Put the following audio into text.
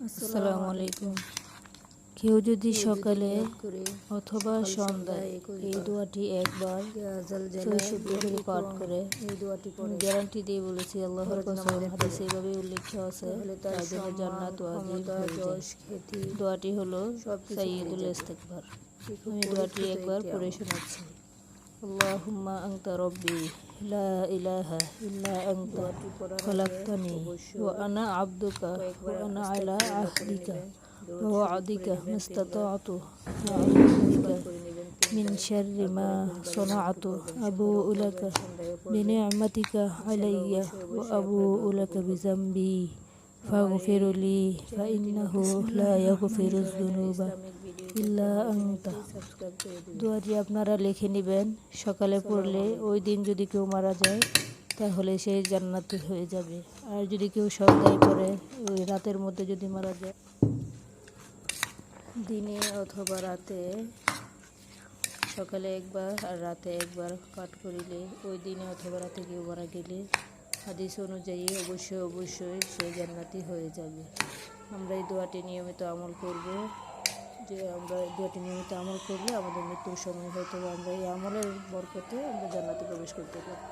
আসসালামু আলাইকুম। কেউ যদি সকালে অথবা সন্ধ্যায় এই দোয়াটি একবার শুদ্ধ করে পাঠ করে, আমি গ্যারান্টি দিয়ে বলেছি, আল্লাহর কসম, হাদিসে এভাবে উল্লেখ আছে, তার জন্য জান্নাত ওয়াজিব হয়ে যায়। দোয়াটি হলো সাইয়্যিদুল ইস্তিগফার। আমি দোয়াটি একবার পড়ে শোনাচ্ছি। আল্লাহুম্মা আনতা রব্বি লা ইলাহা ইল্লা আনতা খলাকতানি ওয়া আনা আবদুকা ওয়া আনা আলা আহদিকা ওয়া ওয়াদিকা মাস্তাতা'তু আ'উযু বিকা মিন শাররি মা সানা'তু আবু'ু লাকা বিনি'মাতিকা আলাইয়া ওয়া আবু'ু লাকা বিযামবি ফাগফিরলি ফাইন্নাহু লা ইয়াগফিরুয যুনুবা ইল্লা আনতা। দোয়াটি আপনারা লিখে নেবেন। সকালে পড়লে ওই দিন যদি কেউ মারা যায় তাহলে সে জান্নাতি হয়ে যাবে। আর যদি কেউ সন্ধ্যায় পড়ে, ওই রাতের মধ্যে যদি মারা যায়, দিনে অথবা রাতে, সকালে একবার আর রাতে একবার পাঠ করিলে ওই দিনে অথবা রাতে কেউ মারা গেলে হাদিস অনুযায়ী অবশ্যই সে জান্নাতি হয়ে যাবে। আমরা এই দোয়াটি নিয়মিত আমল করব। আমরা দোয়াটি নিয়মিত আমল করলে আমাদের মৃত্যুর সময় হয়তো আমরা এই আমলের বরকতে আমরা জান্নাতে প্রবেশ করতে পারি।